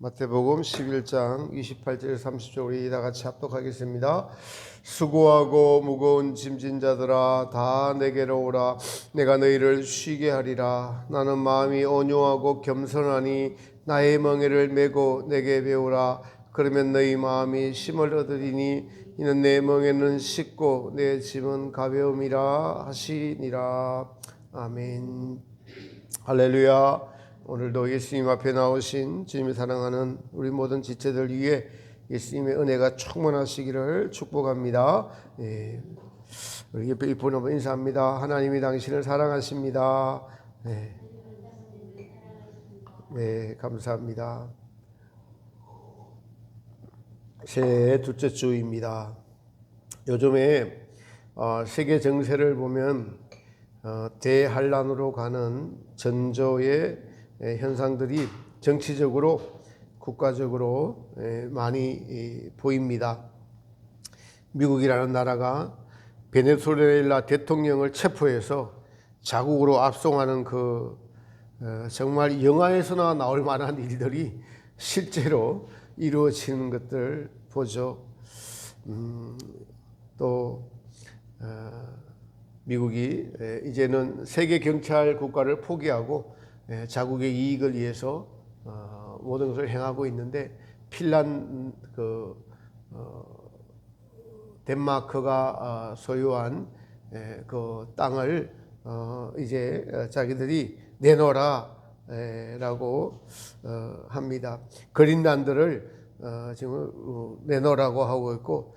마태복음 11장 28절 30절 우리 다 같이 합독하겠습니다. 수고하고 무거운 짐진 자들아 다 내게로 오라. 내가 너희를 쉬게 하리라. 나는 마음이 온유하고 겸손하니 나의 멍에를 메고 내게 배우라. 그러면 너희 마음이 쉼을 얻으리니 이는 내 멍에는 쉽고 내 짐은 가벼움이라 하시니라. 아멘. 할렐루야. 오늘도 예수님 앞에 나오신 주님이 사랑하는 우리 모든 지체들 위해 예수님의 은혜가 충만하시기를 축복합니다. 우리 옆에 분 한번 인사합니다. 하나님이 당신을 사랑하십니다. 네, 감사합니다. 새해 둘째 주입니다. 요즘에 세계 정세를 보면 대환란으로 가는 전조의 현상들이 정치적으로 국가적으로 많이 보입니다. 미국이라는 나라가 베네수엘라 대통령을 체포해서 자국으로 압송하는 정말 영화에서나 나올 만한 일들이 실제로 이루어지는 것들 보죠. 또 미국이 이제는 세계 경찰 국가를 포기하고 자국의 이익을 위해서 모든 것을 행하고 있는데 덴마크가 소유한 그 땅을 이제 자기들이 내놓으라라고 합니다. 그린란드를 지금 내놓으라고 하고 있고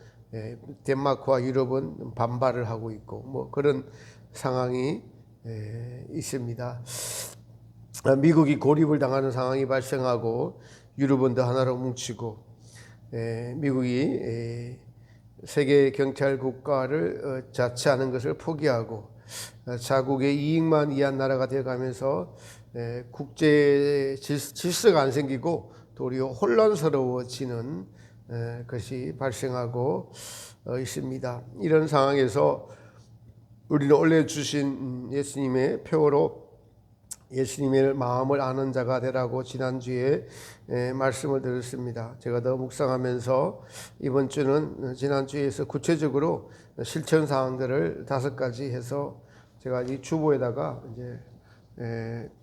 덴마크와 유럽은 반발을 하고 있고 뭐 그런 상황이 있습니다. 미국이 고립을 당하는 상황이 발생하고 유럽은 더 하나로 뭉치고 미국이 세계 경찰 국가를 자치하는 것을 포기하고 자국의 이익만 위한 나라가 되어가면서 국제 질서가 안 생기고 도리어 혼란스러워지는 것이 발생하고 있습니다. 이런 상황에서 우리는 원래 주신 예수님의 표어로 예수님의 마음을 아는 자가 되라고 지난주에 말씀을 드렸습니다. 제가 더 묵상하면서 이번 주는 지난주에서 구체적으로 실천 사항들을 5가지 해서 제가 이 주보에다가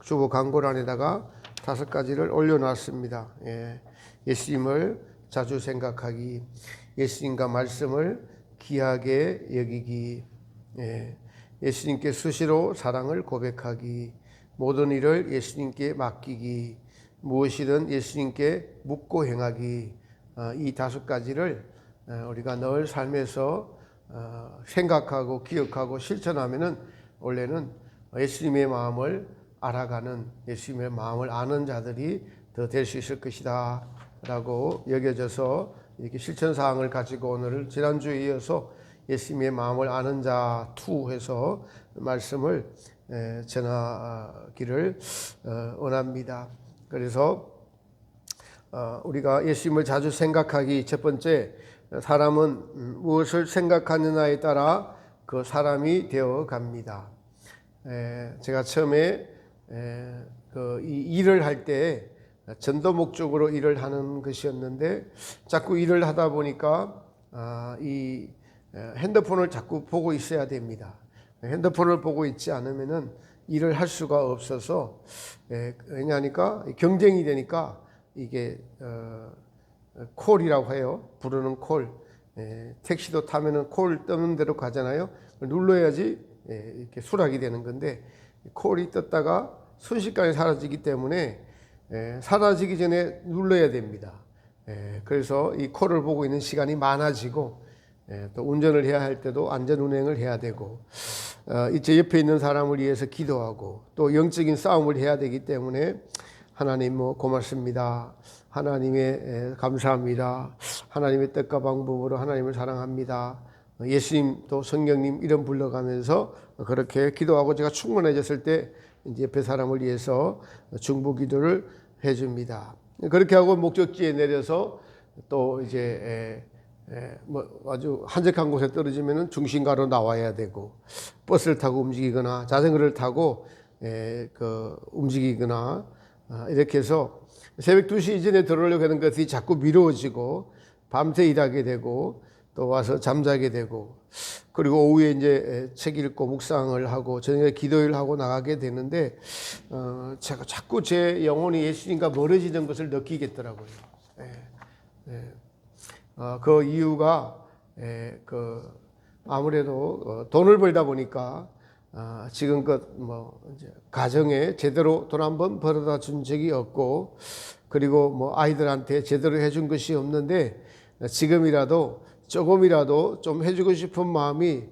주보 광고란에다가 5가지를 올려놨습니다. 예수님을 자주 생각하기, 예수님과 말씀을 귀하게 여기기, 예수님께 수시로 사랑을 고백하기, 모든 일을 예수님께 맡기기, 무엇이든 예수님께 묻고 행하기, 이 5가지를 우리가 늘 삶에서 생각하고 기억하고 실천하면은 원래는 예수님의 마음을 알아가는, 예수님의 마음을 아는 자들이 더 될 수 있을 것이다 라고 여겨져서 이렇게 실천사항을 가지고 오늘 지난주에 이어서 예수님의 마음을 아는 자 2 해서 말씀을 전하기를 원합니다. 그래서 우리가 예수님을 자주 생각하기, 첫 번째, 사람은 무엇을 생각하느냐에 따라 그 사람이 되어 갑니다. 제가 처음에 이 일을 할 때 전도 목적으로 일을 하는 것이었는데 자꾸 일을 하다 보니까 이 핸드폰을 자꾸 보고 있어야 됩니다. 핸드폰을 보고 있지 않으면은 일을 할 수가 없어서 왜냐하니까 경쟁이 되니까 이게 콜이라고 해요. 부르는 콜. 택시도 타면은 콜 뜨는 대로 가잖아요. 눌러야지 이렇게 수락이 되는 건데 콜이 떴다가 순식간에 사라지기 때문에 사라지기 전에 눌러야 됩니다. 그래서 이 콜을 보고 있는 시간이 많아지고 또 운전을 해야 할 때도 안전운행을 해야 되고 이제 옆에 있는 사람을 위해서 기도하고 또 영적인 싸움을 해야 되기 때문에 하나님 고맙습니다. 하나님의 감사합니다. 하나님의 뜻과 방법으로 하나님을 사랑합니다. 예수님 또 성령님 이름 불러가면서 그렇게 기도하고 제가 충만해졌을 때 이제 옆에 사람을 위해서 중보 기도를 해줍니다. 그렇게 하고 목적지에 내려서 또 이제 아주 한적한 곳에 떨어지면은 중심가로 나와야 되고 버스를 타고 움직이거나 자전거를 타고 움직이거나 이렇게 해서 새벽 2시 이전에 들어오려고 하는 것이 자꾸 미뤄지고 밤새 일하게 되고 또 와서 잠자게 되고 그리고 오후에 이제 책 읽고 묵상을 하고 저녁에 기도를 하고 나가게 되는데 제가 자꾸 제 영혼이 예수님과 멀어지는 것을 느끼겠더라고요. 그 이유가 아무래도 돈을 벌다 보니까 지금껏 이제 가정에 제대로 돈 한 번 벌어다 준 적이 없고 그리고 아이들한테 제대로 해준 것이 없는데 지금이라도 조금이라도 좀 해주고 싶은 마음이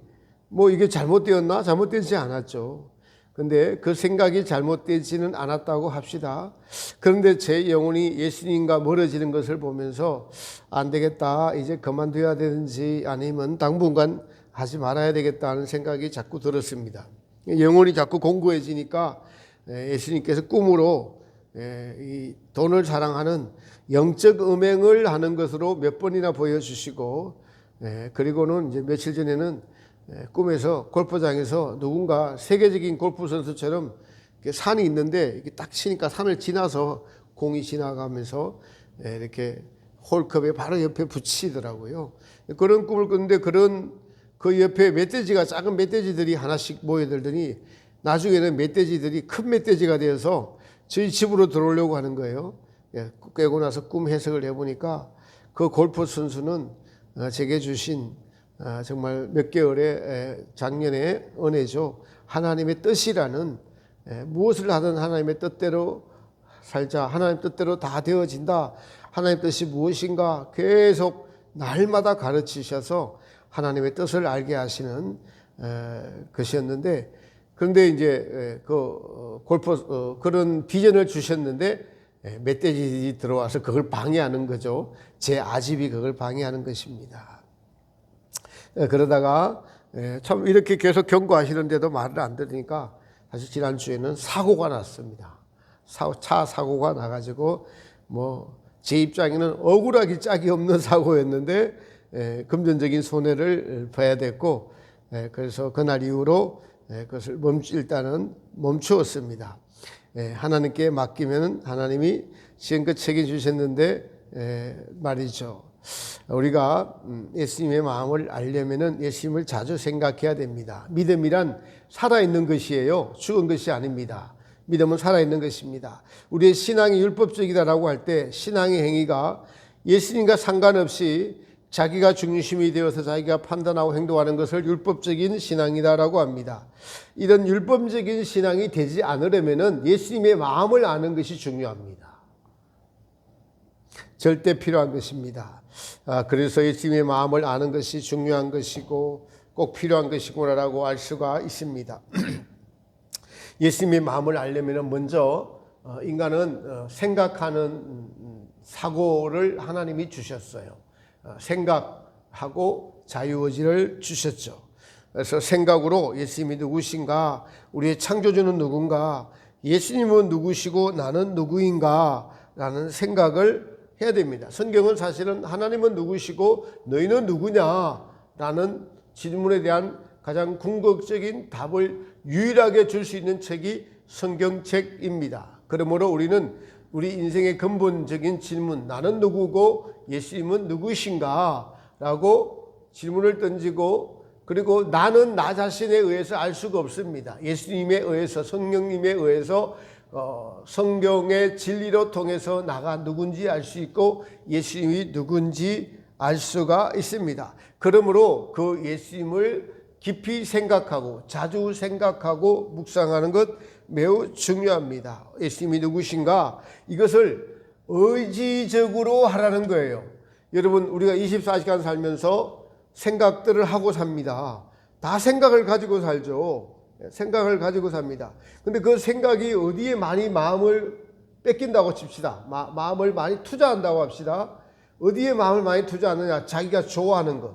이게 잘못되었나? 잘못되지 않았죠. 근데 그 생각이 잘못되지는 않았다고 합시다. 그런데 제 영혼이 예수님과 멀어지는 것을 보면서 안 되겠다. 이제 그만둬야 되는지 아니면 당분간 하지 말아야 되겠다는 생각이 자꾸 들었습니다. 영혼이 자꾸 공고해지니까 예수님께서 꿈으로 이 돈을 사랑하는 영적 음행을 하는 것으로 몇 번이나 보여주시고 그리고는 이제 며칠 전에는 꿈에서 골프장에서 누군가 세계적인 골프 선수처럼 산이 있는데 이렇게 딱 치니까 산을 지나서 공이 지나가면서 이렇게 홀컵에 바로 옆에 붙이더라고요. 그런 꿈을 꿨는데 그 옆에 멧돼지가 작은 멧돼지들이 하나씩 모여들더니 나중에는 멧돼지들이 큰 멧돼지가 되어서 저희 집으로 들어오려고 하는 거예요. 깨고 나서 꿈 해석을 해보니까 그 골프 선수는 제게 주신 정말 몇 개월의 작년의 은혜죠. 하나님의 뜻이라는 무엇을 하든 하나님의 뜻대로 살자. 하나님 뜻대로 다 되어진다. 하나님 뜻이 무엇인가 계속 날마다 가르치셔서 하나님의 뜻을 알게 하시는 것이었는데 그런데 이제 그런 비전을 주셨는데 멧돼지들이 들어와서 그걸 방해하는 거죠. 제 아집이 그걸 방해하는 것입니다. 그러다가 참 이렇게 계속 경고하시는데도 말을 안 들으니까 사실 지난주에는 사고가 났습니다. 차 사고가 나가지고 제 입장에는 억울하기 짝이 없는 사고였는데 금전적인 손해를 봐야 됐고 그래서 그날 이후로 그것을 일단은 멈추었습니다. 하나님께 맡기면 하나님이 지금껏 책임주셨는데 말이죠. 우리가 예수님의 마음을 알려면은 예수님을 자주 생각해야 됩니다. 믿음이란 살아있는 것이에요. 죽은 것이 아닙니다. 믿음은 살아있는 것입니다. 우리의 신앙이 율법적이다라고 할 때 신앙의 행위가 예수님과 상관없이 자기가 중심이 되어서 자기가 판단하고 행동하는 것을 율법적인 신앙이다라고 합니다. 이런 율법적인 신앙이 되지 않으려면 예수님의 마음을 아는 것이 중요합니다. 절대 필요한 것입니다. 그래서 예수님의 마음을 아는 것이 중요한 것이고 꼭 필요한 것이구나라고 알 수가 있습니다. 예수님의 마음을 알려면 먼저 인간은 생각하는 사고를 하나님이 주셨어요. 생각하고 자유의지를 주셨죠. 그래서 생각으로 예수님이 누구신가, 우리의 창조주는 누군가, 예수님은 누구시고 나는 누구인가 라는 생각을 해야 됩니다. 성경은 사실은 하나님은 누구시고 너희는 누구냐라는 질문에 대한 가장 궁극적인 답을 유일하게 줄 수 있는 책이 성경책입니다. 그러므로 우리는 우리 인생의 근본적인 질문, 나는 누구고 예수님은 누구신가 라고 질문을 던지고, 그리고 나는 나 자신에 의해서 알 수가 없습니다. 예수님에 의해서, 성령님에 의해서 성경의 진리로 통해서 나가 누군지 알 수 있고 예수님이 누군지 알 수가 있습니다. 그러므로 그 예수님을 깊이 생각하고 자주 생각하고 묵상하는 것 매우 중요합니다. 예수님이 누구신가? 이것을 의지적으로 하라는 거예요. 여러분, 우리가 24시간 살면서 생각들을 하고 삽니다. 다 생각을 가지고 살죠. 생각을 가지고 삽니다. 근데 그 생각이 어디에 많이 마음을 뺏긴다고 칩시다. 마음을 많이 투자한다고 합시다. 어디에 마음을 많이 투자하느냐? 자기가 좋아하는 것.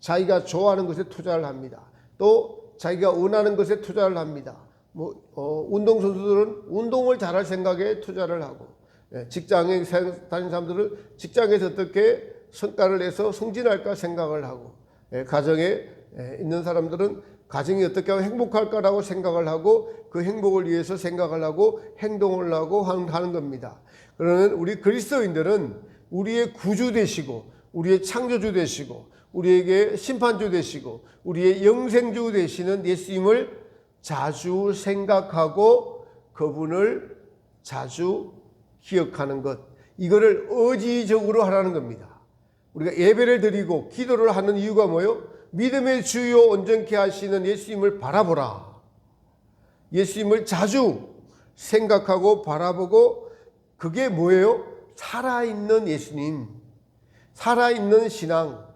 자기가 좋아하는 것에 투자를 합니다. 또 자기가 원하는 것에 투자를 합니다. 운동선수들은 운동을 잘할 생각에 투자를 하고, 직장에 다니는 사람들은 직장에서 어떻게 성과를 내서 승진할까 생각을 하고, 가정에 있는 사람들은 가정이 어떻게 하면 행복할까라고 생각을 하고 그 행복을 위해서 생각을 하고 행동을 하고 하는 겁니다. 그러면 우리 그리스도인들은 우리의 구주 되시고 우리의 창조주 되시고 우리에게 심판주 되시고 우리의 영생주 되시는 예수님을 자주 생각하고 그분을 자주 기억하는 것, 이거를 의지적으로 하라는 겁니다. 우리가 예배를 드리고 기도를 하는 이유가 뭐예요? 믿음의 주요 온전케 하시는 예수님을 바라보라. 예수님을 자주 생각하고 바라보고, 그게 뭐예요? 살아있는 예수님, 살아있는 신앙,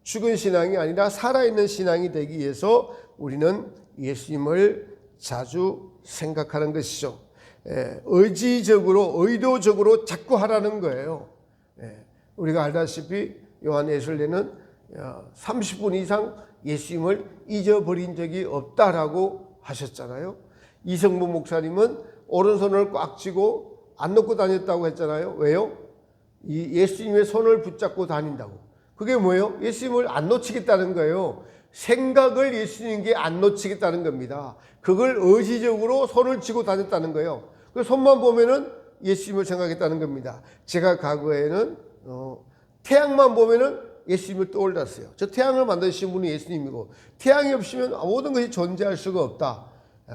죽은 신앙이 아니라 살아있는 신앙이 되기 위해서 우리는 예수님을 자주 생각하는 것이죠. 의지적으로, 의도적으로 자꾸 하라는 거예요. 우리가 알다시피 요한 예술례는 30분 이상 예수님을 잊어버린 적이 없다라고 하셨잖아요. 이성부 목사님은 오른손을 꽉 쥐고 안 놓고 다녔다고 했잖아요. 왜요? 이 예수님의 손을 붙잡고 다닌다고. 그게 뭐예요? 예수님을 안 놓치겠다는 거예요. 생각을 예수님께 안 놓치겠다는 겁니다. 그걸 의지적으로 손을 쥐고 다녔다는 거예요. 그 손만 보면은 예수님을 생각했다는 겁니다. 제가 과거에는 태양만 보면은 예수님을 떠올랐어요. 저 태양을 만드신 분이 예수님이고 태양이 없으면 모든 것이 존재할 수가 없다.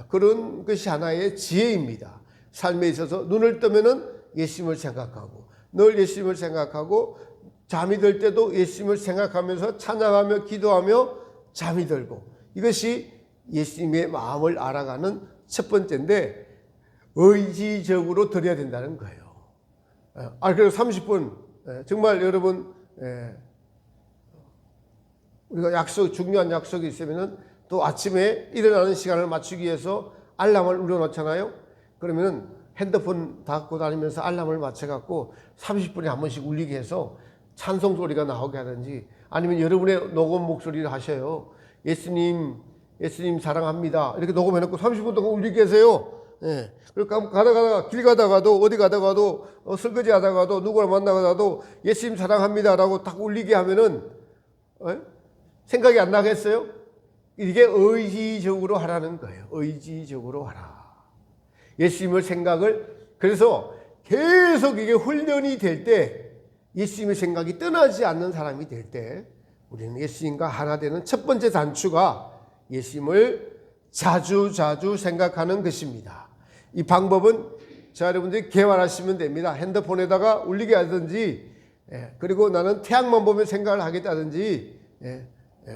그런 것이 하나의 지혜입니다. 삶에 있어서 눈을 뜨면은 예수님을 생각하고 늘 예수님을 생각하고 잠이 들 때도 예수님을 생각하면서 찬양하며 기도하며 잠이 들고, 이것이 예수님의 마음을 알아가는 첫 번째인데 의지적으로 드려야 된다는 거예요. 그래서 30분 정말 여러분 우리가 중요한 약속이 있으면은 또 아침에 일어나는 시간을 맞추기 위해서 알람을 울려놓잖아요. 그러면은 핸드폰 닫고 다니면서 알람을 맞춰갖고 30분에 한 번씩 울리게 해서 찬송 소리가 나오게 하든지, 아니면 여러분의 녹음 목소리를 하셔요. 예수님 사랑합니다. 이렇게 녹음해놓고 30분 동안 울리게 하세요. 그리고 가다가 길 가다가도 어디 가다가도 설거지 하다가도 누구를 만나가도 예수님 사랑합니다라고 딱 울리게 하면은 생각이 안 나겠어요? 이게 의지적으로 하라는 거예요. 의지적으로 하라. 예수님을 생각을, 그래서 계속 이게 훈련이 될 때, 예수님의 생각이 떠나지 않는 사람이 될 때, 우리는 예수님과 하나 되는 첫 번째 단추가 예수님을 자주 생각하는 것입니다. 이 방법은 자, 여러분들이 개발하시면 됩니다. 핸드폰에다가 울리게 하든지, 그리고 나는 태양만 보면 생각을 하겠다든지,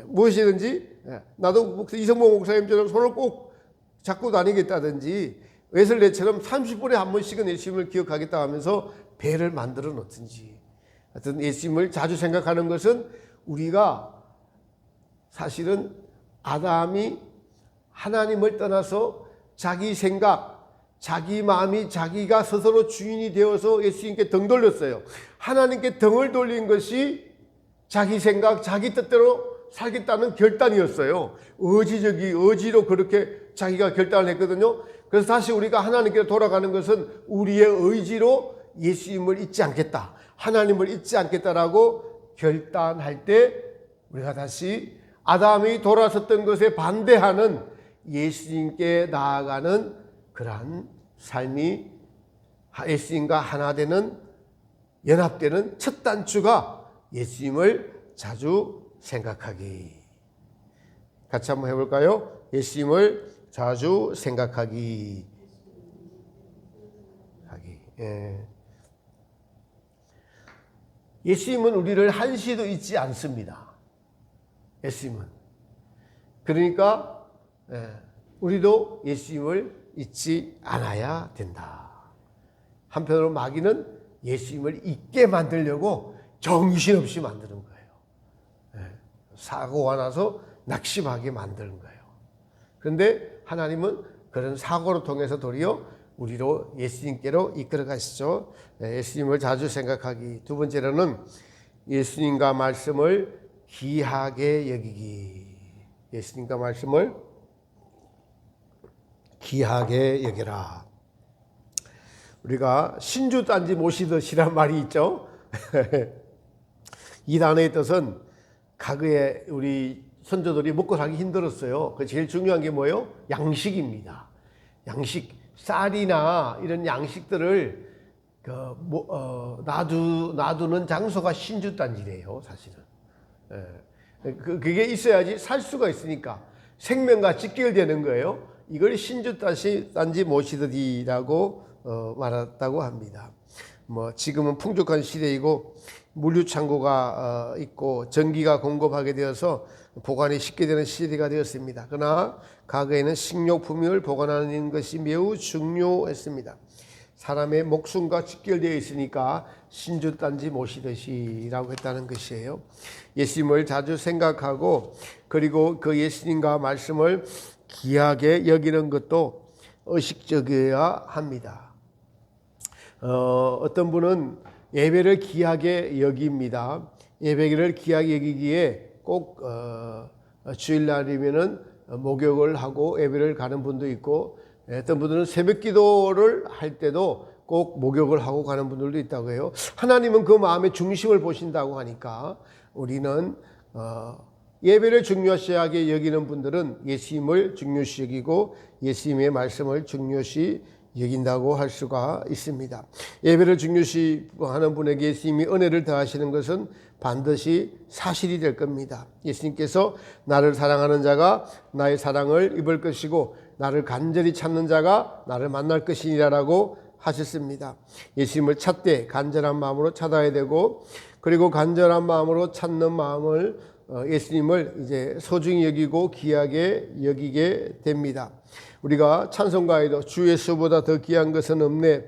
무엇이든지, 나도 이성모 목사님처럼 손을 꼭 잡고 다니겠다든지, 웨슬레처럼 30분에 한 번씩은 예수님을 기억하겠다 하면서 배를 만들어 놓든지, 하여튼 예수님을 자주 생각하는 것은 우리가 사실은 아담이 하나님을 떠나서 자기 생각, 자기 마음이 자기가 스스로 주인이 되어서 예수님께 등 돌렸어요. 하나님께 등을 돌린 것이 자기 생각, 자기 뜻대로 살겠다는 결단이었어요. 의지로 그렇게 자기가 결단을 했거든요. 그래서 다시 우리가 하나님께 돌아가는 것은 우리의 의지로 예수님을 잊지 않겠다, 하나님을 잊지 않겠다라고 결단할 때 우리가 다시 아담이 돌아섰던 것에 반대하는 예수님께 나아가는 그러한 삶이, 예수님과 하나 되는, 연합되는 첫 단추가 예수님을 자주 생각하기. 같이 한번 해볼까요? 예수님을 자주 생각하기. 예수님은 우리를 한시도 잊지 않습니다. 예수님은. 그러니까 우리도 예수님을 잊지 않아야 된다. 한편으로 마귀는 예수님을 잊게 만들려고 정신없이 만드는 거예요. 사고가 나서 낙심하게 만드는 거예요. 그런데 하나님은 그런 사고를 통해서 도리어 우리로 예수님께로 이끌어 가시죠. 예수님을 자주 생각하기. 두 번째로는 예수님과 말씀을 귀하게 여기기. 예수님과 말씀을 귀하게 여겨라. 우리가 신주 딴지 모시듯이란 말이 있죠. 이 단어의 뜻은 과거에 우리 선조들이 먹고 살기 힘들었어요. 그 제일 중요한 게 뭐예요? 양식입니다. 양식, 쌀이나 이런 양식들을 놔두는 장소가 신주단지래요, 사실은. 그게 있어야지 살 수가 있으니까 생명과 직결되는 거예요. 이걸 신주단지 모시더니라고 말했다고 합니다. 지금은 풍족한 시대이고 물류창고가 있고 전기가 공급하게 되어서 보관이 쉽게 되는 시대가 되었습니다. 그러나 과거에는 식료품을 보관하는 것이 매우 중요했습니다. 사람의 목숨과 직결되어 있으니까 신주단지 모시듯이라고 했다는 것이에요. 예수님을 자주 생각하고 그리고 그 예수님과 말씀을 귀하게 여기는 것도 의식적이어야 합니다. 어떤 분은 예배를 귀하게 여깁니다. 예배를 귀하게 여기기에 꼭 주일날이면은 목욕을 하고 예배를 가는 분도 있고, 어떤 분들은 새벽 기도를 할 때도 꼭 목욕을 하고 가는 분들도 있다고 해요. 하나님은 그 마음의 중심을 보신다고 하니까 우리는 예배를 중요시하게 여기는 분들은 예수님을 중요시 여기고 예수님의 말씀을 중요시 여긴다고 할 수가 있습니다. 예배를 중요시 하는 분에게 예수님이 은혜를 더하시는 것은 반드시 사실이 될 겁니다. 예수님께서 나를 사랑하는 자가 나의 사랑을 입을 것이고 나를 간절히 찾는 자가 나를 만날 것이니라라고 하셨습니다. 예수님을 찾되 간절한 마음으로 찾아야 되고, 그리고 간절한 마음으로 찾는 마음을 예수님을 이제 소중히 여기고 귀하게 여기게 됩니다. 우리가 찬송가에도 주 예수보다 더 귀한 것은 없네,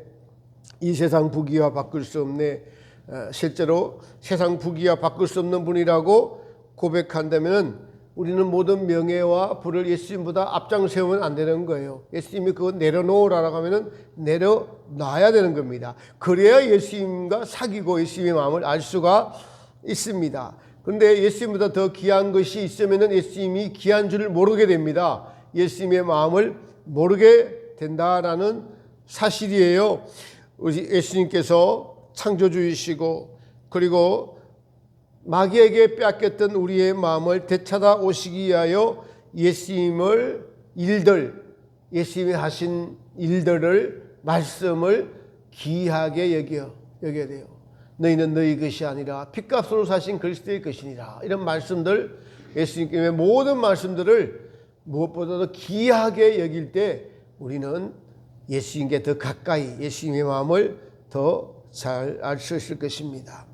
이 세상 부귀와 바꿀 수 없네, 실제로 세상 부귀와 바꿀 수 없는 분이라고 고백한다면 우리는 모든 명예와 부를 예수님보다 앞장세우면 안 되는 거예요. 예수님이 그거 내려놓으라고 하면은 내려놔야 되는 겁니다. 그래야 예수님과 사귀고 예수님의 마음을 알 수가 있습니다. 그런데 예수님보다 더 귀한 것이 있으면은 예수님이 귀한 줄을 모르게 됩니다. 예수님의 마음을 모르게 된다라는 사실이에요. 예수님께서 창조주이시고 그리고 마귀에게 빼앗겼던 우리의 마음을 되찾아 오시기 위하여 예수님이 하신 일들을, 말씀을 귀하게 여겨야 돼요. 너희는 너희 것이 아니라 핏값으로 사신 그리스도의 것이니라. 이런 말씀들, 예수님의 모든 말씀들을 무엇보다도 귀하게 여길 때 우리는 예수님께 더 가까이 예수님의 마음을 더 잘 알 수 있을 것입니다.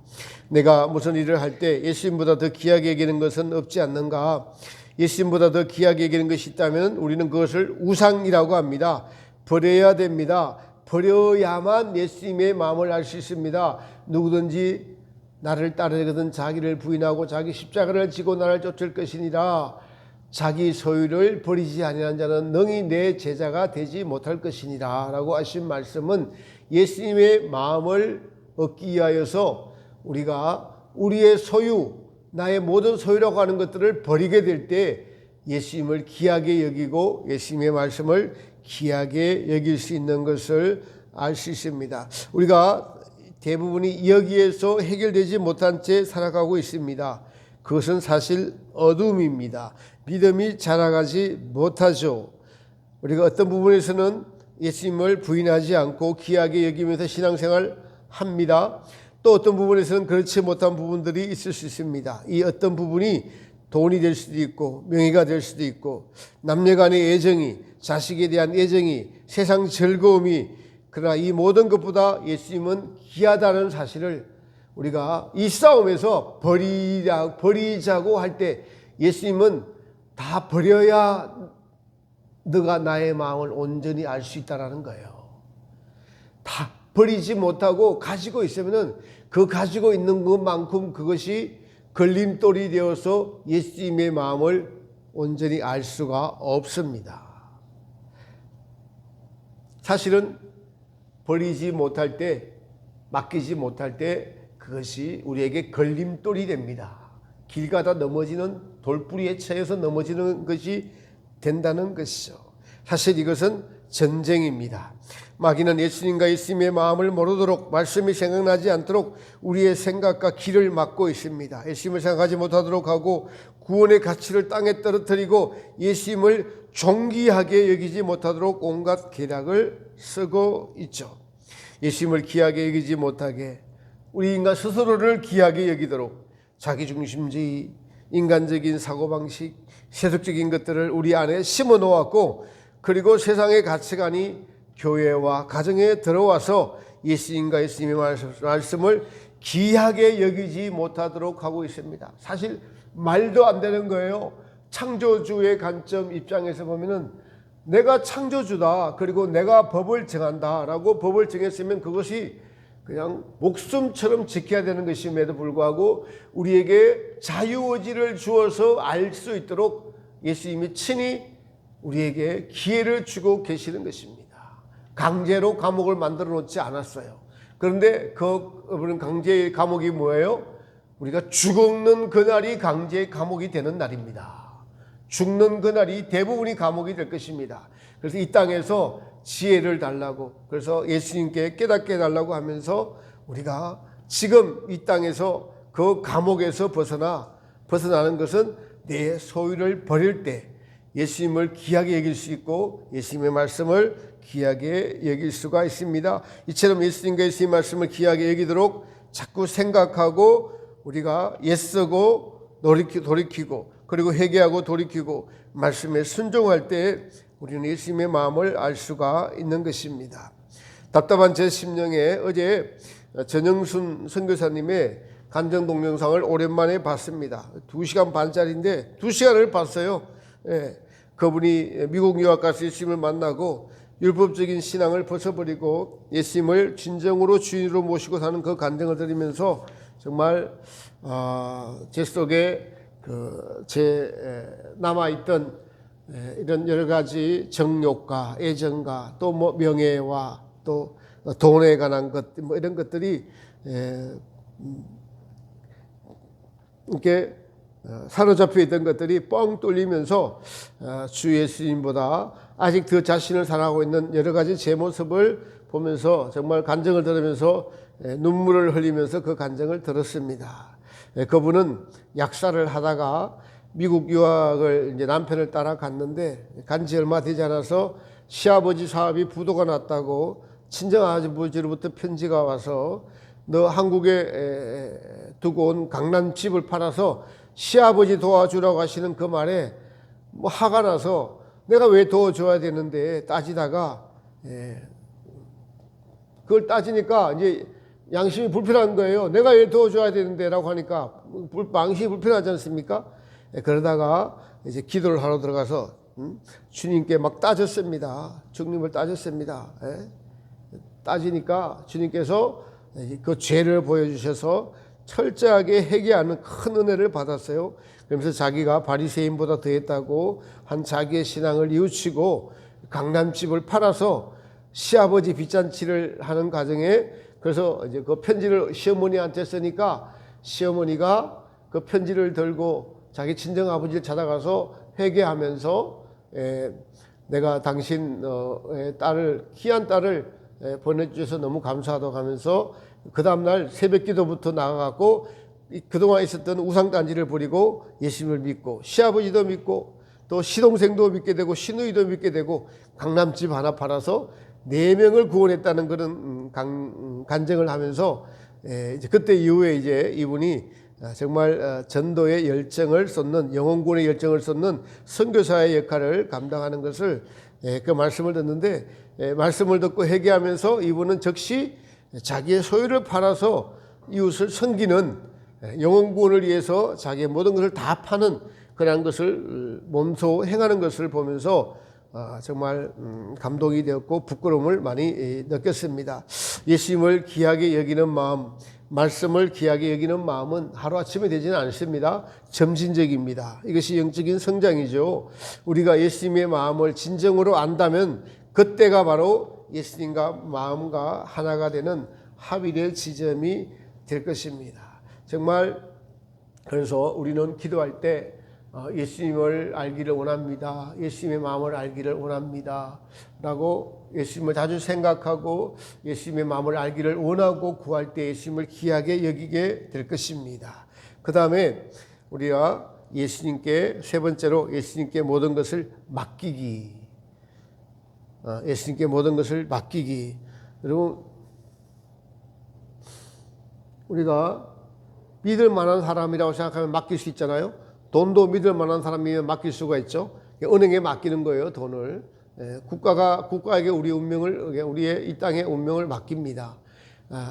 내가 무슨 일을 할 때 예수님보다 더 귀하게 여기는 것은 없지 않는가? 예수님보다 더 귀하게 여기는 것이 있다면 우리는 그것을 우상이라고 합니다. 버려야 됩니다. 버려야만 예수님의 마음을 알 수 있습니다. 누구든지 나를 따르거든 자기를 부인하고 자기 십자가를 지고 나를 쫓을 것이니라. 자기 소유를 버리지 아니하는 자는 능히 내 제자가 되지 못할 것이니라 라고 하신 말씀은 예수님의 마음을 얻기 위하여서 우리가 우리의 소유, 나의 모든 소유라고 하는 것들을 버리게 될 때 예수님을 귀하게 여기고 예수님의 말씀을 귀하게 여길 수 있는 것을 알 수 있습니다. 우리가 대부분이 여기에서 해결되지 못한 채 살아가고 있습니다. 그것은 사실 어둠입니다. 믿음이 자라가지 못하죠. 우리가 어떤 부분에서는 예수님을 부인하지 않고 귀하게 여기면서 신앙생활 합니다. 또 어떤 부분에서는 그렇지 못한 부분들이 있을 수 있습니다. 이 어떤 부분이 돈이 될 수도 있고 명예가 될 수도 있고 남녀간의 애정이, 자식에 대한 애정이, 세상 즐거움이, 그러나 이 모든 것보다 예수님은 귀하다는 사실을 우리가 이 싸움에서 버리자고 할 때 예수님은 다 버려야 너가 나의 마음을 온전히 알 수 있다라는 거예요. 다 버리지 못하고 가지고 있으면은 그 가지고 있는 것만큼 그것이 걸림돌이 되어서 예수님의 마음을 온전히 알 수가 없습니다. 사실은 버리지 못할 때, 맡기지 못할 때 그것이 우리에게 걸림돌이 됩니다. 길 가다 넘어지는 돌뿌리에 차여서 넘어지는 것이 된다는 것이죠. 사실 이것은 전쟁입니다. 마귀는 예수님과 예수님의 마음을 모르도록, 말씀이 생각나지 않도록 우리의 생각과 길을 막고 있습니다. 예수님을 생각하지 못하도록 하고 구원의 가치를 땅에 떨어뜨리고 예수님을 존귀하게 여기지 못하도록 온갖 계략을 쓰고 있죠. 예수님을 귀하게 여기지 못하게, 우리 인간 스스로를 귀하게 여기도록 자기중심주의, 인간적인 사고방식, 세속적인 것들을 우리 안에 심어 놓았고, 그리고 세상의 가치관이 교회와 가정에 들어와서 예수님과 예수님의 말씀을 귀하게 여기지 못하도록 하고 있습니다. 사실 말도 안 되는 거예요. 창조주의 관점 입장에서 보면은 내가 창조주다, 그리고 내가 법을 정한다라고 법을 정했으면 그것이 그냥 목숨처럼 지켜야 되는 것임에도 불구하고 우리에게 자유의지를 주어서 알 수 있도록 예수님이 친히 우리에게 기회를 주고 계시는 것입니다. 강제로 감옥을 만들어 놓지 않았어요. 그런데 그 강제의 감옥이 뭐예요? 우리가 죽는 그날이 강제의 감옥이 되는 날입니다. 죽는 그날이 대부분이 감옥이 될 것입니다. 그래서 이 땅에서 지혜를 달라고, 그래서 예수님께 깨닫게 해달라고 하면서 우리가 지금 이 땅에서 그 감옥에서 벗어나는 것은 내 소유를 버릴 때 예수님을 귀하게 여길 수 있고 예수님의 말씀을 귀하게 여길 수가 있습니다. 이처럼 예수님과 예수님의 말씀을 귀하게 여기도록 자꾸 생각하고 우리가 애쓰고 돌이키고 그리고 회개하고 돌이키고 말씀에 순종할 때 우리는 예수님의 마음을 알 수가 있는 것입니다. 답답한 제 심령에 어제 전영순 선교사님의 간증 동영상을 오랜만에 봤습니다. 2시간 반짜리인데 2시간을 봤어요. 예, 그분이 미국 유학 가서 예수님을 만나고 율법적인 신앙을 벗어버리고 예수님을 진정으로 주인으로 모시고 사는 그 간증을 들으면서 정말 제 속에 제 남아있던 이런 여러 가지 정욕과 애정과 또 뭐 명예와 또 돈에 관한 것 뭐 이런 것들이 이렇게 사로잡혀 있던 것들이 뻥 뚫리면서 주 예수님보다 아직 더 자신을 사랑하고 있는 여러 가지 제 모습을 보면서 정말 간증을 들으면서 눈물을 흘리면서 그 간증을 들었습니다. 그분은 약사를 하다가 미국 유학을 이제 남편을 따라 갔는데 간지 얼마 되지 않아서 시아버지 사업이 부도가 났다고 친정아버지로부터 편지가 와서 너 한국에 두고 온 강남집을 팔아서 시아버지 도와주라고 하시는 그 말에 뭐 화가 나서 내가 왜 도와줘야 되는데 따지다가 그걸 따지니까 이제 양심이 불편한 거예요. 내가 왜 도와줘야 되는데 라고 하니까 양심이 불편하지 않습니까? 그러다가 이제 기도를 하러 들어가서 주님께 막 따졌습니다. 주님을 따졌습니다. 따지니까 주님께서 그 죄를 보여주셔서 철저하게 회개하는 큰 은혜를 받았어요. 그러면서 자기가 바리새인보다 더했다고 한 자기의 신앙을 뉘우치고 강남집을 팔아서 시아버지 빚잔치를 하는 과정에 그래서 이제 그 편지를 시어머니한테 쓰니까 시어머니가 그 편지를 들고 자기 친정 아버지를 찾아가서 회개하면서 내가 당신 딸을 귀한 딸을 보내주셔서 너무 감사하다고 하면서 그 다음날 새벽기도부터 나가갖고 그동안 있었던 우상단지를 버리고 예수님을 믿고 시아버지도 믿고 또 시동생도 믿게 되고 시누이도 믿게 되고 강남집 하나 팔아서 4명을 구원했다는 그런 간증을 하면서 이제 그때 이후에 이제 이분이 정말 전도의 열정을 쏟는 영혼구원의 열정을 쏟는 선교사의 역할을 감당하는 것을 그 말씀을 듣는데 말씀을 듣고 회개하면서 이분은 즉시 자기의 소유를 팔아서 이웃을 섬기는 영혼구원을 위해서 자기의 모든 것을 다 파는 그런 것을 몸소 행하는 것을 보면서 정말 감동이 되었고 부끄러움을 많이 느꼈습니다. 예수님을 귀하게 여기는 마음, 말씀을 귀하게 여기는 마음은 하루아침에 되지는 않습니다. 점진적입니다. 이것이 영적인 성장이죠. 우리가 예수님의 마음을 진정으로 안다면 그때가 바로 예수님과 마음과 하나가 되는 합일의 지점이 될 것입니다. 정말 그래서 우리는 기도할 때 예수님을 알기를 원합니다. 예수님의 마음을 알기를 원합니다. 라고 예수님을 자주 생각하고 예수님의 마음을 알기를 원하고 구할 때 예수님을 귀하게 여기게 될 것입니다. 그 다음에 우리가 예수님께 세 번째로 예수님께 모든 것을 맡기기. 예수님께 모든 것을 맡기기. 여러분, 우리가 믿을 만한 사람이라고 생각하면 맡길 수 있잖아요. 돈도 믿을 만한 사람이면 맡길 수가 있죠. 은행에 맡기는 거예요, 돈을. 국가에게 우리 운명을, 우리의 이 땅의 운명을 맡깁니다.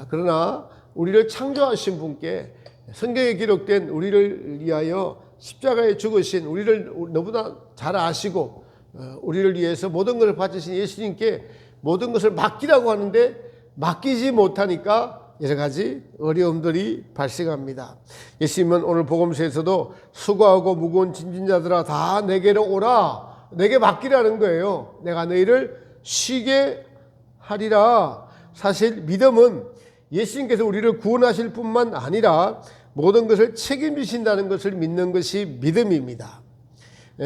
그러나 우리를 창조하신 분께 성경에 기록된 우리를 위하여 십자가에 죽으신 우리를 너무나 잘 아시고 우리를 위해서 모든 것을 바치신 예수님께 모든 것을 맡기라고 하는데 맡기지 못하니까 여러 가지 어려움들이 발생합니다. 예수님은 오늘 복음서에서도 수고하고 무거운 짐진 자들아 다 내게로 오라, 내게 맡기라는 거예요. 내가 너희를 쉬게 하리라. 사실 믿음은 예수님께서 우리를 구원하실 뿐만 아니라 모든 것을 책임지신다는 것을 믿는 것이 믿음입니다.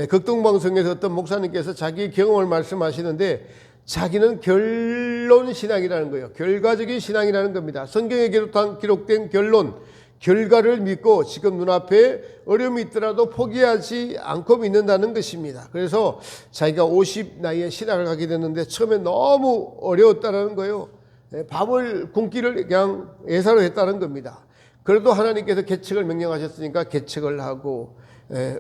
극동방송에서 어떤 목사님께서 자기 경험을 말씀하시는데 자기는 결론 신앙이라는 거예요. 결과적인 신앙이라는 겁니다. 성경에 기록된 결론, 결과를 믿고 지금 눈앞에 어려움이 있더라도 포기하지 않고 믿는다는 것입니다. 그래서 자기가 50 나이에 신학을 가게 됐는데 처음에 너무 어려웠다는 거예요. 밥을 굶기를 그냥 예사로 했다는 겁니다. 그래도 하나님께서 개척을 명령하셨으니까 개척을 하고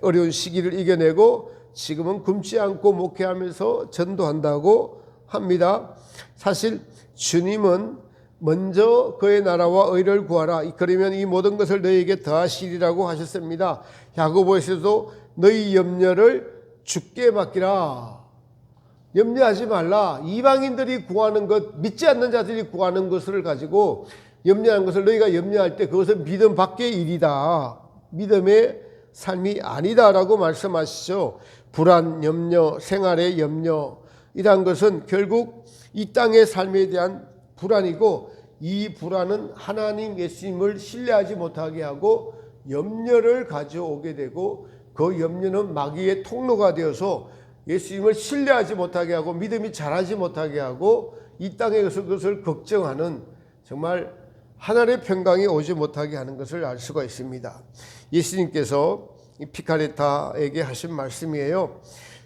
어려운 시기를 이겨내고 지금은 굶지 않고 목회하면서 전도한다고 합니다. 사실 주님은 먼저 그의 나라와 의를 구하라. 그러면 이 모든 것을 너희에게 더하시리라고 하셨습니다. 야고보에서도 너희 염려를 주께 맡기라. 염려하지 말라. 이방인들이 구하는 것, 믿지 않는 자들이 구하는 것을 가지고 염려하는 것을 너희가 염려할 때 그것은 믿음 밖의 일이다. 믿음의 삶이 아니다라고 말씀하시죠. 불안, 염려, 생활의 염려 이란 것은 결국 이 땅의 삶에 대한 불안이고 이 불안은 하나님 예수님을 신뢰하지 못하게 하고 염려를 가져오게 되고 그 염려는 마귀의 통로가 되어서 예수님을 신뢰하지 못하게 하고 믿음이 자라지 못하게 하고 이 땅에 그것을 걱정하는 정말 하늘의 평강이 오지 못하게 하는 것을 알 수가 있습니다. 예수님께서 피카레타에게 하신 말씀이에요.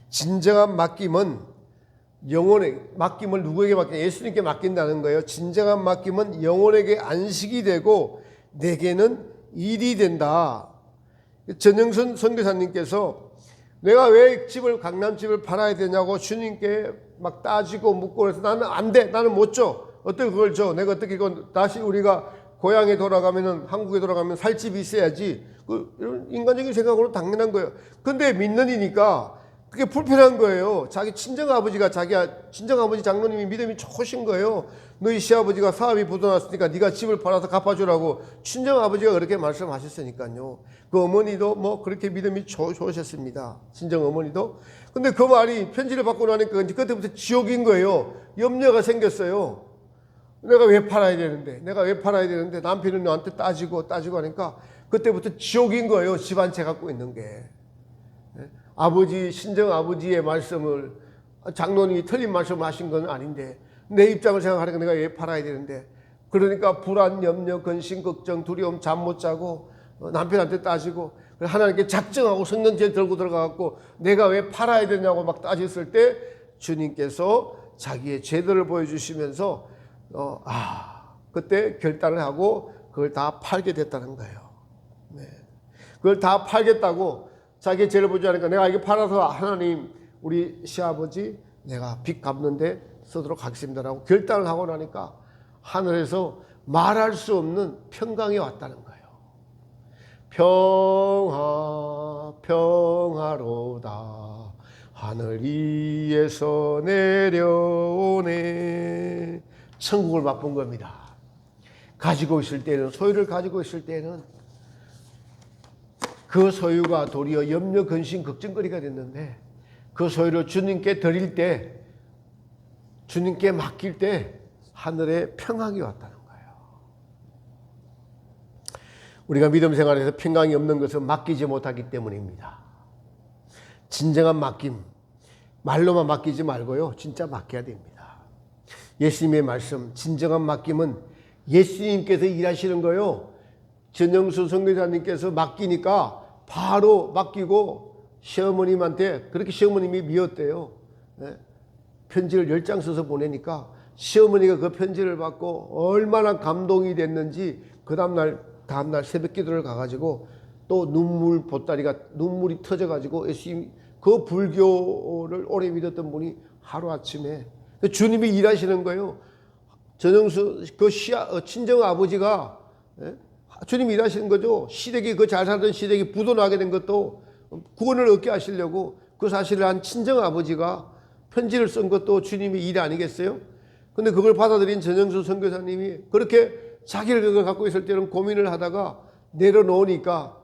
진정한 맡김은 영혼에게 맡김을 누구에게 맡기냐? 예수님께 맡긴다는 거예요. 진정한 맡김은 영혼에게 안식이 되고 내게는 일이 된다. 전영선 선교사님께서 내가 왜 강남집을 팔아야 되냐고 주님께 막 따지고 묻고 그래서 나는 안 돼. 나는 못 줘. 어떻게 그걸 줘? 내가 어떻게 이건 다시 우리가 고향에 돌아가면은 한국에 돌아가면 살 집이 있어야지. 이런 인간적인 생각으로 당연한 거예요. 근데 믿는 이니까 그게 불편한 거예요. 자기 친정아버지가 친정아버지 장로님이 믿음이 좋으신 거예요. 너희 시아버지가 사업이 부도났으니까 네가 집을 팔아서 갚아주라고 친정아버지가 그렇게 말씀하셨으니까요. 그 어머니도 뭐 그렇게 믿음이 좋으셨습니다. 친정어머니도. 근데 그 말이 편지를 받고 나니까 이제 그때부터 지옥인 거예요. 염려가 생겼어요. 내가 왜 팔아야 되는데 남편은 나한테 따지고 하니까 그때부터 지옥인 거예요. 집 한 채 갖고 있는 게. 친정아버지의 말씀을 장로님이 틀린 말씀을 하신 건 아닌데 내 입장을 생각하니까 내가 왜 팔아야 되는데 그러니까 불안, 염려, 근심, 걱정, 두려움, 잠 못 자고 남편한테 따지고 하나님께 작정하고 성경책 들고 들어가갖고 내가 왜 팔아야 되냐고 막 따졌을 때 주님께서 자기의 제도를 보여주시면서 그때 결단을 하고 그걸 다 팔게 됐다는 거예요. 네. 그걸 다 팔겠다고 자기 죄를 보지 않으니까 내가 이게 팔아서 하나님 우리 시아버지 내가 빚 갚는데 쓰도록 하겠습니다라고 결단을 하고 나니까 하늘에서 말할 수 없는 평강이 왔다는 거예요. 평화로다 하늘 위에서 내려오네. 천국을 맛본 겁니다. 가지고 있을 때는 소유를 가지고 있을 때는 그 소유가 도리어 염려, 근심, 걱정거리가 됐는데 그 소유를 주님께 드릴 때 주님께 맡길 때 하늘에 평강이 왔다는 거예요. 우리가 믿음 생활에서 평강이 없는 것은 맡기지 못하기 때문입니다. 진정한 맡김, 말로만 맡기지 말고요. 진짜 맡겨야 됩니다. 예수님의 말씀, 진정한 맡김은 예수님께서 일하시는 거예요. 전영수 선교사님께서 맡기니까 바로 맡기고 시어머님한테, 그렇게 시어머님이 미웠대요. 편지를 10장 써서 보내니까 시어머니가 그 편지를 받고 얼마나 감동이 됐는지 그 다음날 새벽 기도를 가가지고 또 눈물이 터져가지고 예수님, 그 불교를 오래 믿었던 분이 하루아침에 주님이 일하시는 거예요. 전영수 그 친정 아버지가 주님이 일하시는 거죠. 시댁이, 그 잘 살던 시댁이 부도나게 된 것도 구원을 얻게 하시려고 그 사실을 한 친정 아버지가 편지를 쓴 것도 주님의 일 아니겠어요? 근데 그걸 받아들인 전영수 선교사님이 그렇게 자기를 그걸 갖고 있을 때는 고민을 하다가 내려놓으니까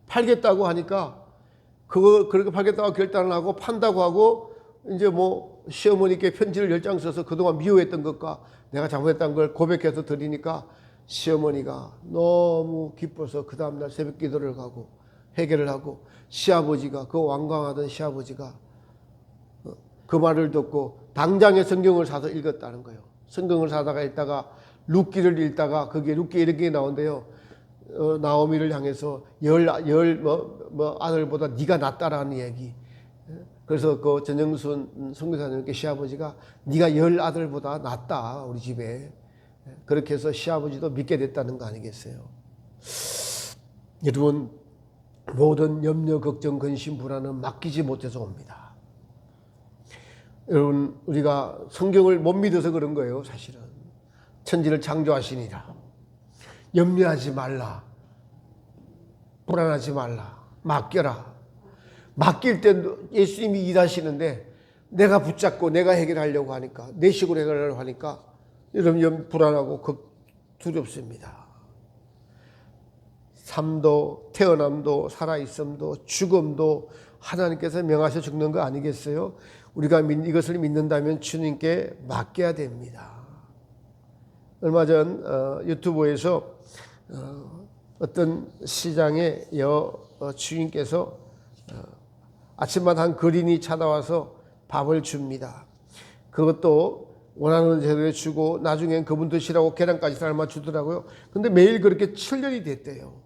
팔겠다고 하니까 그거 그렇게 팔겠다고 결단을 하고 판다고 하고 이제 뭐 시어머니께 편지를 10장 써서 그동안 미워했던 것과 내가 잘못했다는 걸 고백해서 드리니까 시어머니가 너무 기뻐서 그 다음날 새벽 기도를 가고 해결을 하고 시아버지가, 그 완강하던 시아버지가 그 말을 듣고 당장에 성경을 사서 읽었다는 거예요. 성경을 사다가 읽다가 룻기를 읽다가 거기에 룻기 이렇게 나온대요. 나오미를 향해서 아들보다 네가 낫다라는 얘기. 그래서 그 전영순 선교사님께 시아버지가 네가 10 아들보다 낫다 우리 집에. 그렇게 해서 시아버지도 믿게 됐다는 거 아니겠어요? 여러분, 모든 염려, 걱정, 근심, 불안은 맡기지 못해서 옵니다. 여러분, 우리가 성경을 못 믿어서 그런 거예요. 사실은 천지를 창조하시니라. 염려하지 말라, 불안하지 말라, 맡겨라. 맡길 때 예수님이 일하시는데 내가 붙잡고 내가 해결하려고 하니까, 내 식으로 해결하려고 하니까 여러분 불안하고 두렵습니다. 삶도, 태어남도, 살아있음도, 죽음도 하나님께서 명하셔 죽는 거 아니겠어요? 우리가 이것을 믿는다면 주님께 맡겨야 됩니다. 얼마 전 유튜브에서 어떤 시장의 주인께서 아침마다 한 거린이 찾아와서 밥을 줍니다. 그것도 원하는 재료에 주고 나중엔 그분 드시라고 계란까지 삶아 주더라고요. 근데 매일 그렇게 7년이 됐대요.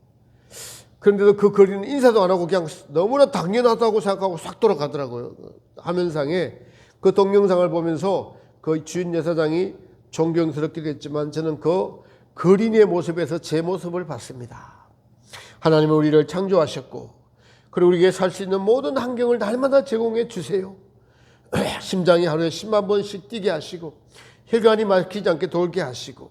그런데도 그 거린은 인사도 안 하고 그냥 너무나 당연하다고 생각하고 싹 돌아가더라고요. 화면상에 그 동영상을 보면서 그 주인 여사장이 존경스럽기도 했지만 저는 그 거린의 모습에서 제 모습을 봤습니다. 하나님은 우리를 창조하셨고 그리고 우리에게 살 수 있는 모든 환경을 날마다 제공해 주세요. 심장이 하루에 10만 번씩 뛰게 하시고 혈관이 막히지 않게 돌게 하시고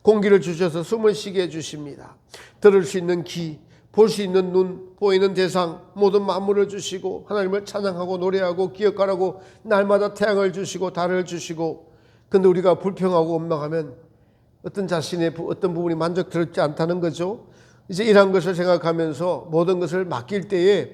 공기를 주셔서 숨을 쉬게 해주십니다. 들을 수 있는 귀, 볼 수 있는 눈, 보이는 대상, 모든 만물을 주시고 하나님을 찬양하고 노래하고 기억하라고 날마다 태양을 주시고 달을 주시고, 근데 우리가 불평하고 원망하면 어떤 자신의 어떤 부분이 만족스럽지 않다는 거죠. 이제 이런 것을 생각하면서 모든 것을 맡길 때에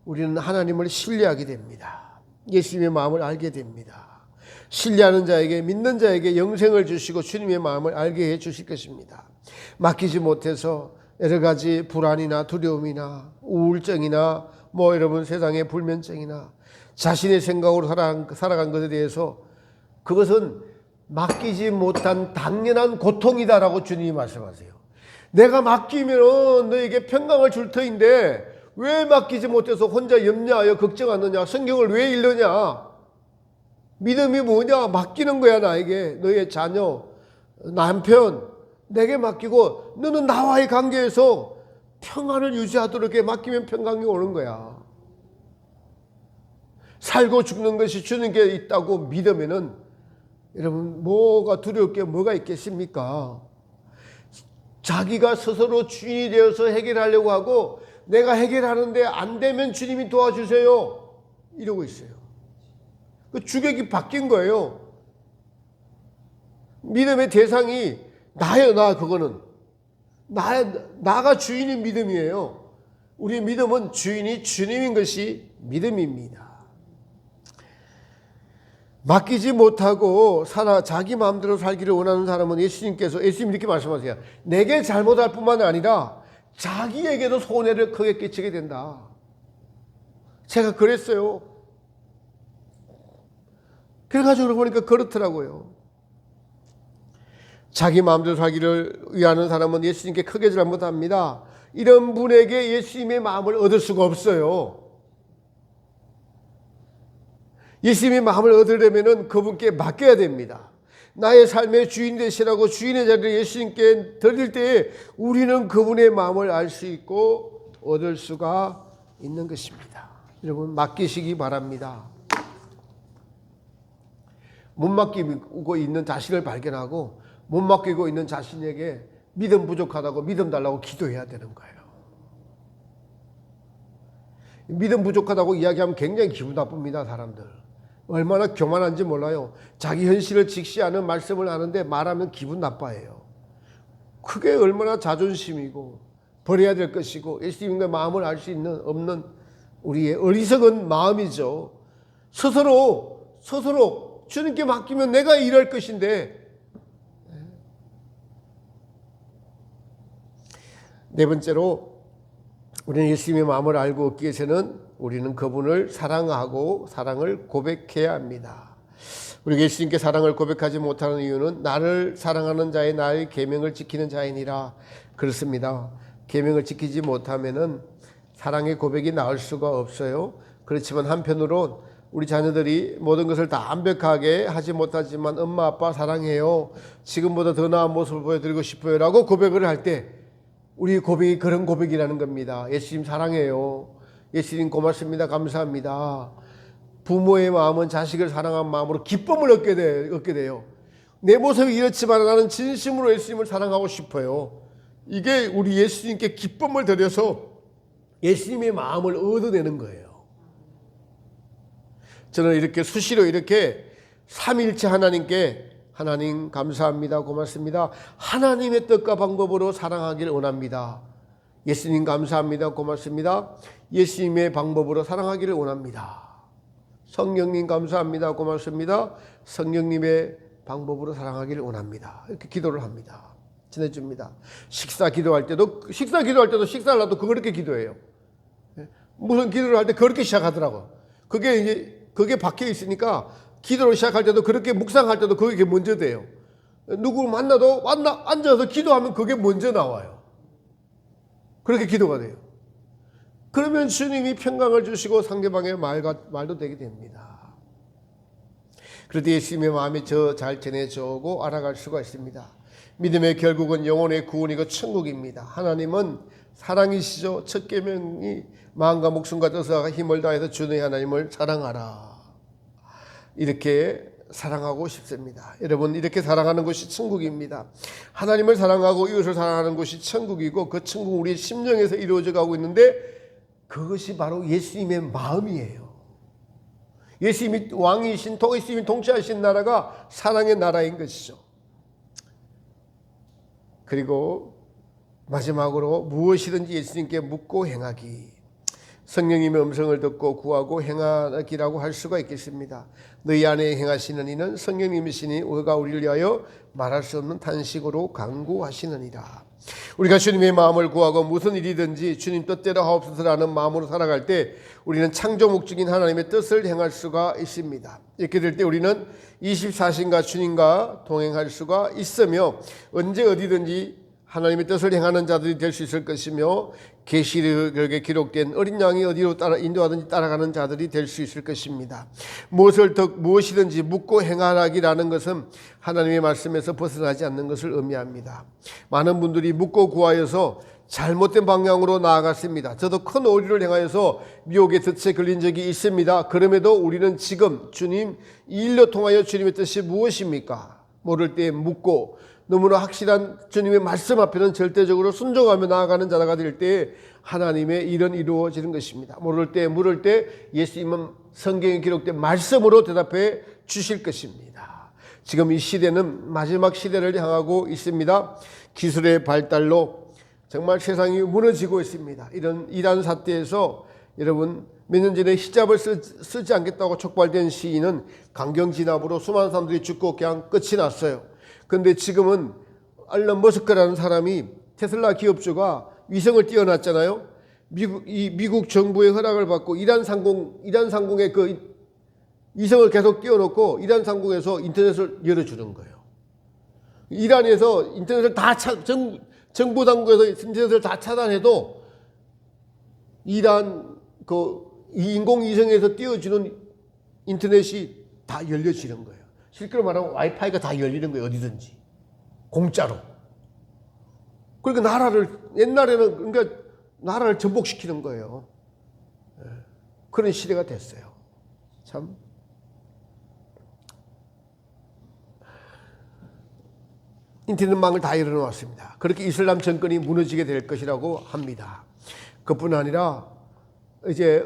우리는 하나님을 신뢰하게 됩니다. 예수님의 마음을 알게 됩니다. 신뢰하는 자에게, 믿는 자에게 영생을 주시고 주님의 마음을 알게 해 주실 것입니다. 맡기지 못해서 여러 가지 불안이나 두려움이나 우울증이나 여러분 세상의 불면증이나 자신의 생각으로 살아간 것에 대해서 그것은 맡기지 못한 당연한 고통이다라고 주님이 말씀하세요. 내가 맡기면 너에게 평강을 줄 터인데 왜 맡기지 못해서 혼자 염려하여 걱정하느냐? 성경을 왜 읽느냐? 믿음이 뭐냐? 맡기는 거야. 나에게, 너의 자녀, 남편 내게 맡기고 너는 나와의 관계에서 평안을 유지하도록 이렇게 맡기면 평강이 오는 거야. 살고 죽는 것이 주님께 있다고 믿으면은 여러분 뭐가 두려울 게 뭐가 있겠습니까? 자기가 스스로 주인이 되어서 해결하려고 하고 내가 해결하는데 안 되면 주님이 도와주세요 이러고 있어요. 그 주객이 바뀐 거예요. 믿음의 대상이 나예요. 그거는 나가 주인인 믿음이에요. 우리 믿음은 주인이 주님인 것이 믿음입니다. 맡기지 못하고 자기 마음대로 살기를 원하는 사람은 예수님이 이렇게 말씀하세요. 내게 잘못할 뿐만 아니라 자기에게도 손해를 크게 끼치게 된다. 제가 그랬어요. 결과적으로 보니까 그렇더라고요. 자기 마음대로 살기를 위하는 사람은 예수님께 크게 잘못합니다. 이런 분에게 예수님의 마음을 얻을 수가 없어요. 예수님의 마음을 얻으려면 그분께 맡겨야 됩니다. 나의 삶의 주인 되시라고 주인의 자리를 예수님께 드릴 때에 우리는 그분의 마음을 알 수 있고 얻을 수가 있는 것입니다. 여러분, 맡기시기 바랍니다. 못 맡기고 있는 자신을 발견하고 못 맡기고 있는 자신에게 믿음 부족하다고 믿음 달라고 기도해야 되는 거예요. 믿음 부족하다고 이야기하면 굉장히 기분 나쁩니다, 사람들. 얼마나 교만한지 몰라요. 자기 현실을 직시하는 말씀을 하는데 말하면 기분 나빠해요. 그게 얼마나 자존심이고 버려야 될 것이고 예수님의 마음을 알 수 있는 없는 우리의 어리석은 마음이죠. 스스로 주님께 맡기면 내가 일할 것인데. 네 번째로 우리는 예수님의 마음을 알고 얻기 위해서는 우리는 그분을 사랑하고 사랑을 고백해야 합니다. 우리가 예수님께 사랑을 고백하지 못하는 이유는 나를 사랑하는 자의 나의 계명을 지키는 자이니라. 그렇습니다. 계명을 지키지 못하면은 사랑의 고백이 나올 수가 없어요. 그렇지만 한편으로 우리 자녀들이 모든 것을 다 완벽하게 하지 못하지만 엄마 아빠 사랑해요, 지금보다 더 나은 모습을 보여드리고 싶어요 라고 고백을 할 때 우리 고백이 그런 고백이라는 겁니다. 예수님 사랑해요, 예수님 고맙습니다, 감사합니다. 부모의 마음은 자식을 사랑한 마음으로 기쁨을 얻게 돼요. 내 모습이 이렇지만 나는 진심으로 예수님을 사랑하고 싶어요. 이게 우리 예수님께 기쁨을 드려서 예수님의 마음을 얻어내는 거예요. 저는 이렇게 수시로 이렇게 삼위일체 하나님께 하나님 감사합니다, 고맙습니다, 하나님의 뜻과 방법으로 사랑하기를 원합니다. 예수님 감사합니다, 고맙습니다, 예수님의 방법으로 사랑하기를 원합니다. 성령님 감사합니다, 고맙습니다, 성령님의 방법으로 사랑하기를 원합니다. 이렇게 기도를 합니다. 지내줍니다. 식사 기도할 때도 식사를 하도 그렇게 기도해요. 무슨 기도를 할 때 그렇게 시작하더라고. 그게 박혀 있으니까 기도를 시작할 때도 그렇게 묵상할 때도 그게 먼저 돼요. 누구 만나도 앉아서 기도하면 그게 먼저 나와요. 그렇게 기도가 돼요. 그러면 주님이 평강을 주시고 상대방의 말도 되게 됩니다. 그럴 때 예수님의 마음이 잘 전해져오고 알아갈 수가 있습니다. 믿음의 결국은 영혼의 구원이고 천국입니다. 하나님은 사랑이시죠. 첫 계명이 마음과 목숨과 뜻과 힘을 다해서 주의 하나님을 사랑하라. 이렇게 사랑하고 싶습니다. 여러분, 이렇게 사랑하는 것이 천국입니다. 하나님을 사랑하고 이웃을 사랑하는 것이 천국이고 그 천국은 우리의 심령에서 이루어져 가고 있는데 그것이 바로 예수님의 마음이에요. 예수님이 왕이신, 예수님이 통치하신 나라가 사랑의 나라인 것이죠. 그리고 마지막으로 무엇이든지 예수님께 묻고 행하기. 성령님의 음성을 듣고 구하고 행하기라고 할 수가 있겠습니다. 너희 안에 행하시는 이는 성령님이시니 그가 우리를 위하여 말할 수 없는 탄식으로 간구하시느니라. 우리가 주님의 마음을 구하고 무슨 일이든지 주님 뜻대로 하옵소서라는 마음으로 살아갈 때 우리는 창조 목적인 하나님의 뜻을 행할 수가 있습니다. 이렇게 될 때 우리는 24시간과 주님과 동행할 수가 있으며 언제 어디든지 하나님의 뜻을 행하는 자들이 될 수 있을 것이며 계시록에 기록된 어린 양이 어디로 인도하든지 따라가는 자들이 될 수 있을 것입니다. 무엇이든지 묻고 행하라기라는 것은 하나님의 말씀에서 벗어나지 않는 것을 의미합니다. 많은 분들이 묻고 구하여서 잘못된 방향으로 나아갔습니다. 저도 큰 오류를 행하여서 미혹의 덫에 걸린 적이 있습니다. 그럼에도 우리는 지금 주님 이 일로 통하여 주님의 뜻이 무엇입니까? 모를 때 묻고 너무나 확실한 주님의 말씀 앞에는 절대적으로 순종하며 나아가는 자가 될 때 하나님의 일은 이루어지는 것입니다. 물을 때 예수님은 성경에 기록된 말씀으로 대답해 주실 것입니다. 지금 이 시대는 마지막 시대를 향하고 있습니다. 기술의 발달로 정말 세상이 무너지고 있습니다. 이런 사태에서 여러분, 몇 년 전에 히잡을 쓰지 않겠다고 촉발된 시위는 강경진압으로 수많은 사람들이 죽고 그냥 끝이 났어요. 그런데 지금은 앨런 머스크라는 사람이 테슬라 기업주가 위성을 띄워놨잖아요. 미국 정부의 허락을 받고 이란 상공의 이성을 계속 띄워놓고 이란 상국에서 인터넷을 열어주는 거예요. 이란에서 인터넷을 정부 당국에서 인터넷을 다 차단해도 이란 인공위성에서 띄워주는 인터넷이 다 열려지는 거예요. 실제로 말하면 와이파이가 다 열리는 거예요. 어디든지 공짜로. 그러니까 옛날에는 그러니까 나라를 전복시키는 거예요. 그런 시대가 됐어요. 참. 인터넷망을 다 열어놓았습니다. 그렇게 이슬람 정권이 무너지게 될 것이라고 합니다. 그뿐 아니라 어제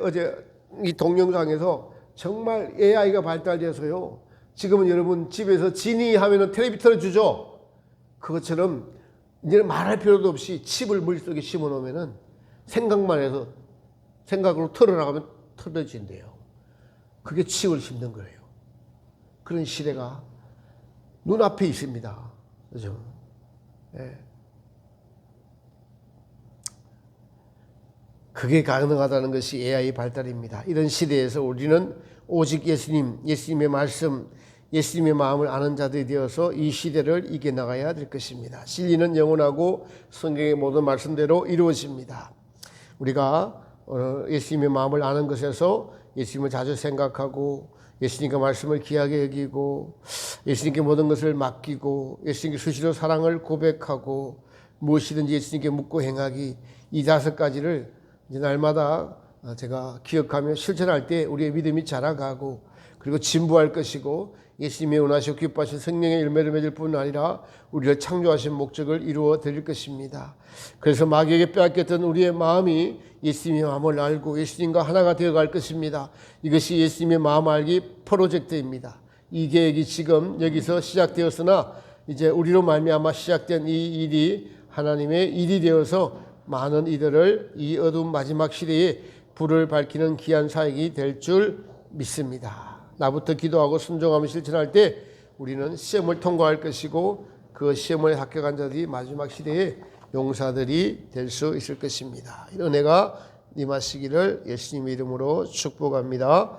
이 동영상에서 정말 AI가 발달돼서요. 지금은 여러분 집에서 지니 하면은 텔레비 틀어주죠. 그것처럼 이제는 말할 필요도 없이 칩을 머릿속에 심어 놓으면은 생각만 해서 생각으로 틀어나가면 틀어진대요. 그게 칩을 심는 거예요. 그런 시대가 눈앞에 있습니다. 그죠? 예. 그게 가능하다는 것이 AI 발달입니다. 이런 시대에서 우리는 오직 예수님의 말씀, 예수님의 마음을 아는 자들이 되어서 이 시대를 이겨나가야 될 것입니다. 진리는 영원하고 성경의 모든 말씀대로 이루어집니다. 우리가 예수님의 마음을 아는 것에서 예수님을 자주 생각하고 예수님과 말씀을 귀하게 여기고 예수님께 모든 것을 맡기고 예수님께 수시로 사랑을 고백하고 무엇이든지 예수님께 묻고 행하기, 이 5가지를 이제 날마다 제가 기억하며 실천할 때 우리의 믿음이 자라가고 그리고 진부할 것이고 예수님의 원하시고 기뻐하신 성령의 열매를 맺을 뿐 아니라 우리를 창조하신 목적을 이루어 드릴 것입니다. 그래서 마귀에게 빼앗겼던 우리의 마음이 예수님의 마음을 알고 예수님과 하나가 되어갈 것입니다. 이것이 예수님의 마음 알기 프로젝트입니다. 이 계획이 지금 여기서 시작되었으나 이제 우리로 말미암아 시작된 이 일이 하나님의 일이 되어서 많은 이들을 이 어두운 마지막 시대에 불을 밝히는 귀한 사역이 될 줄 믿습니다. 나부터 기도하고 순종하며 실천할 때 우리는 시험을 통과할 것이고 그 시험을 합격한 자들이 마지막 시대에 용사들이 될 수 있을 것입니다. 이런 은혜가 임하시기를 예수님의 이름으로 축복합니다.